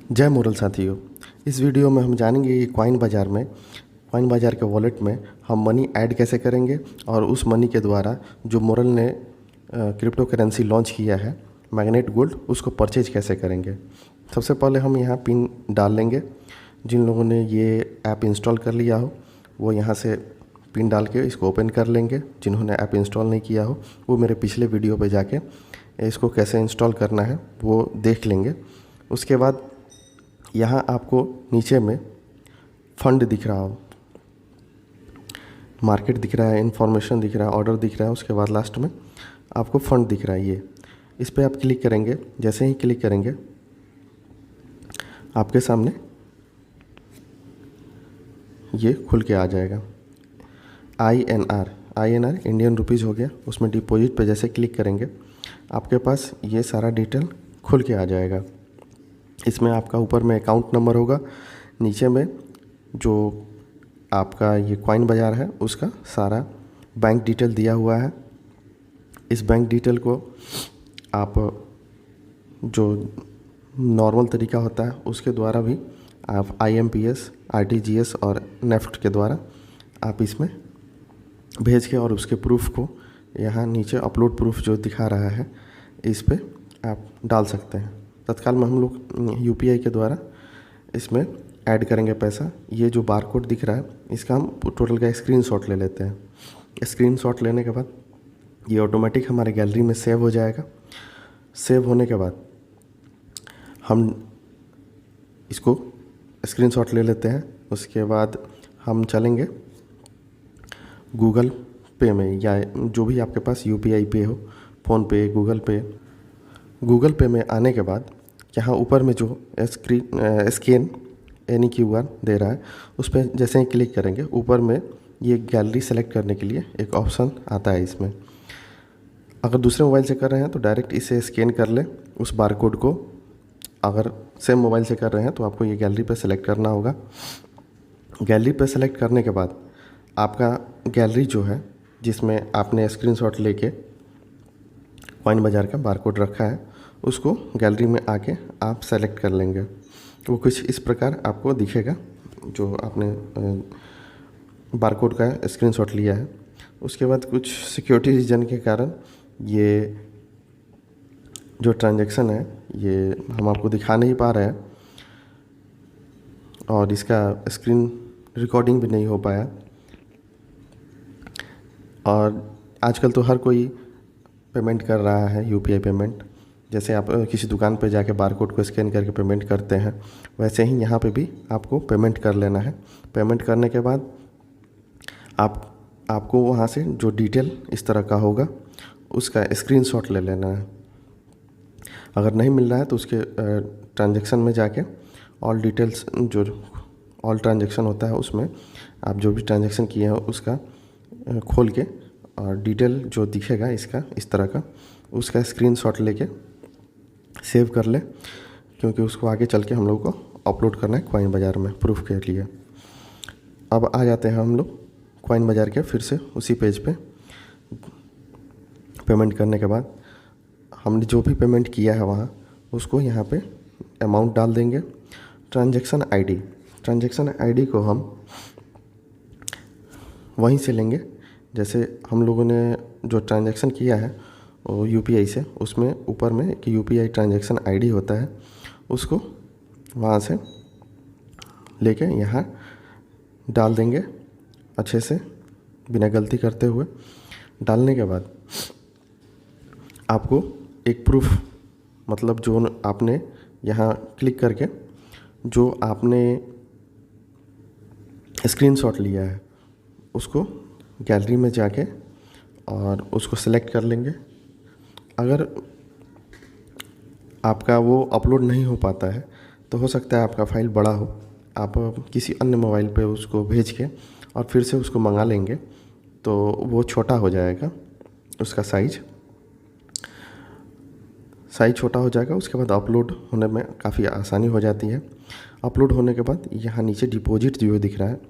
जय मुरल साथियों। इस वीडियो में हम जानेंगे कि कॉइन बाज़ार के वॉलेट में हम मनी ऐड कैसे करेंगे और उस मनी के द्वारा जो मुरल ने क्रिप्टो करेंसी लॉन्च किया है मैग्नेट गोल्ड, उसको परचेज कैसे करेंगे। सबसे पहले हम यहाँ पिन डाल लेंगे। जिन लोगों ने ये ऐप इंस्टॉल कर लिया हो वो यहाँ से पिन डाल के इसको ओपन कर लेंगे। जिन्होंने ऐप इंस्टॉल नहीं किया हो वो मेरे पिछले वीडियो पे जाके इसको कैसे इंस्टॉल करना है वो देख लेंगे। उसके बाद यहाँ आपको नीचे में फंड दिख रहा हो, मार्केट दिख रहा है, इन्फॉर्मेशन दिख रहा है, ऑर्डर दिख रहा है। उसके बाद लास्ट में आपको फंड दिख रहा है। ये इस पर आप क्लिक करेंगे। जैसे ही क्लिक करेंगे आपके सामने ये खुल के आ जाएगा। INR इंडियन रुपीज़ हो गया। उसमें डिपॉजिट पे जैसे क्लिक करेंगे आपके पास ये सारा डिटेल खुल के आ जाएगा। इसमें आपका ऊपर में अकाउंट नंबर होगा, नीचे में जो आपका ये कॉइन बाज़ार है उसका सारा बैंक डिटेल दिया हुआ है। इस बैंक डिटेल को आप जो नॉर्मल तरीका होता है उसके द्वारा भी आप IMPS, RTGS और नेफ्ट के द्वारा आप इसमें भेज के और उसके प्रूफ को यहाँ नीचे अपलोड प्रूफ जो दिखा रहा है इस पे आप डाल सकते हैं। तत्काल में हम लोग UPI के द्वारा इसमें ऐड करेंगे पैसा। ये जो बारकोड दिख रहा है इसका हम टोटल का स्क्रीनशॉट ले लेते हैं। स्क्रीनशॉट लेने के बाद ये ऑटोमेटिक हमारे गैलरी में सेव हो जाएगा। सेव होने के बाद हम इसको स्क्रीनशॉट ले लेते हैं। उसके बाद हम चलेंगे गूगल पे में या जो भी आपके पास UPI पे हो, फ़ोनपे, गूगल पे में आने के बाद यहाँ ऊपर में जो स्कैन एनी QR दे रहा है उस पर जैसे ही क्लिक करेंगे ऊपर में ये गैलरी सेलेक्ट करने के लिए एक ऑप्शन आता है। इसमें अगर दूसरे मोबाइल से कर रहे हैं तो डायरेक्ट इसे स्कैन कर ले उस बारकोड को। अगर सेम मोबाइल से कर रहे हैं तो आपको ये गैलरी पे सेलेक्ट करना होगा। गैलरी पे सेलेक्ट करने के बाद आपका गैलरी जो है जिसमें आपने स्क्रीनशॉट लेके कॉइन बाज़ार का बारकोड रखा है उसको गैलरी में आके आप सेलेक्ट कर लेंगे। वो कुछ इस प्रकार आपको दिखेगा जो आपने बारकोड का स्क्रीनशॉट लिया है। उसके बाद कुछ सिक्योरिटी रीजन के कारण ये जो ट्रांजैक्शन है ये हम आपको दिखा नहीं पा रहे हैं और इसका स्क्रीन रिकॉर्डिंग भी नहीं हो पाया। और आजकल तो हर कोई पेमेंट कर रहा है UPI पेमेंट। जैसे आप किसी दुकान पे जाके बारकोड को स्कैन करके पेमेंट करते हैं वैसे ही यहाँ पे भी आपको पेमेंट कर लेना है। पेमेंट करने के बाद आपको वहाँ से जो डिटेल इस तरह का होगा उसका स्क्रीनशॉट ले लेना है। अगर नहीं मिल रहा है तो उसके ट्रांजैक्शन में जाके ऑल डिटेल्स जो ऑल ट्रांजैक्शन होता है उसमें आप जो भी ट्रांजैक्शन किए हैं उसका खोल के और डिटेल जो दिखेगा इसका इस तरह का उसका स्क्रीनशॉट लेके सेव कर ले, क्योंकि उसको आगे चल के हम लोग को अपलोड करना है कॉइन बाज़ार में प्रूफ के लिए। अब आ जाते हैं हम लोग कॉइन बाज़ार के फिर से उसी पेज पे। पेमेंट करने के बाद हमने जो भी पेमेंट किया है वहाँ उसको यहाँ पे अमाउंट डाल देंगे। ट्रांजैक्शन ID को हम वहीं से लेंगे। जैसे हम लोगों ने जो ट्रांजैक्शन किया है वो UPI से, उसमें ऊपर में एक UPI ट्रांजैक्शन ID होता है, उसको वहाँ से लेके यहाँ डाल देंगे अच्छे से बिना गलती करते हुए। डालने के बाद आपको एक प्रूफ मतलब जो आपने यहाँ क्लिक करके जो आपने स्क्रीनशॉट लिया है उसको गैलरी में जाके और उसको सेलेक्ट कर लेंगे। अगर आपका वो अपलोड नहीं हो पाता है तो हो सकता है आपका फ़ाइल बड़ा हो, आप किसी अन्य मोबाइल पे उसको भेज के और फिर से उसको मंगा लेंगे तो वो छोटा हो जाएगा। उसका साइज़ छोटा हो जाएगा। उसके बाद अपलोड होने में काफ़ी आसानी हो जाती है। अपलोड होने के बाद यहाँ नीचे डिपॉजिट जो दिख रहा है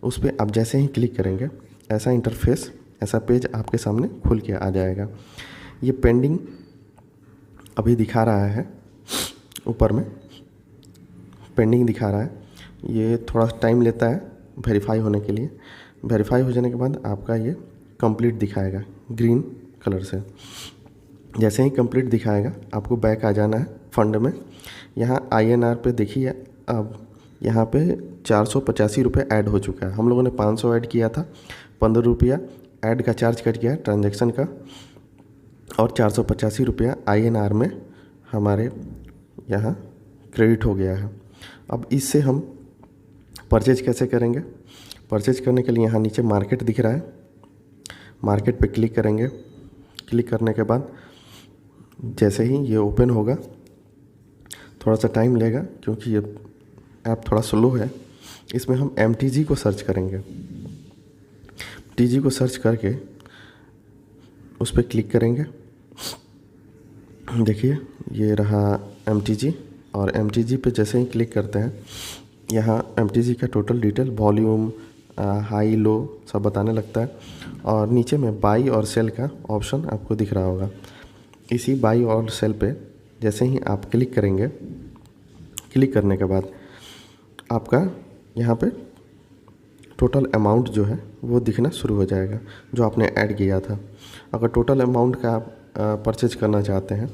उस पर आप जैसे ही क्लिक करेंगे ऐसा इंटरफेस, ऐसा पेज आपके सामने खुल के आ जाएगा। ये पेंडिंग अभी दिखा रहा है ऊपर में। पेंडिंग दिखा रहा है, ये थोड़ा टाइम लेता है वेरीफाई होने के लिए। वेरीफाई हो जाने के बाद आपका ये कंप्लीट दिखाएगा ग्रीन कलर से। जैसे ही कंप्लीट दिखाएगा आपको बैक आ जाना है फंड में। यहाँ INR पे देखिए, अब यहाँ पे 485 रुपये ऐड हो चुका है। हम लोगों ने 500 ऐड किया था, 15 रुपया ऐड का चार्ज कट गया ट्रांजैक्शन का, और 485 रुपया INR में हमारे यहाँ क्रेडिट हो गया है। अब इससे हम परचेज कैसे करेंगे? परचेज करने के लिए यहाँ नीचे मार्केट दिख रहा है, मार्केट पे क्लिक करेंगे। क्लिक करने के बाद जैसे ही ये ओपन होगा, थोड़ा सा टाइम लेगा क्योंकि ये ऐप थोड़ा स्लो है। इसमें हम MTG को सर्च करेंगे। MTG को सर्च करके उस पर क्लिक करेंगे। देखिए ये रहा MTG, और MTG पे जैसे ही क्लिक करते हैं यहाँ MTG का total detail, volume, high low सब बताने लगता है। और नीचे में बाई और सेल का ऑप्शन आपको दिख रहा होगा। इसी बाई और सेल पे जैसे ही आप क्लिक करेंगे, क्लिक करने के बाद आपका यहाँ पे टोटल अमाउंट जो है वो दिखना शुरू हो जाएगा जो आपने ऐड किया था। अगर टोटल अमाउंट का आप परचेज करना चाहते हैं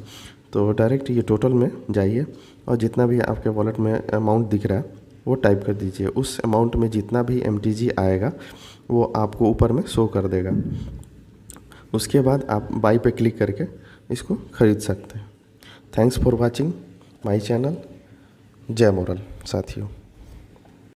तो डायरेक्ट ये टोटल में जाइए और जितना भी आपके वॉलेट में अमाउंट दिख रहा है वो टाइप कर दीजिए। उस अमाउंट में जितना भी MTG आएगा वो आपको ऊपर में शो कर देगा। उसके बाद आप बाई पे क्लिक करके इसको ख़रीद सकते हैं। Thanks for watching my channel. जय मोरल साथियों।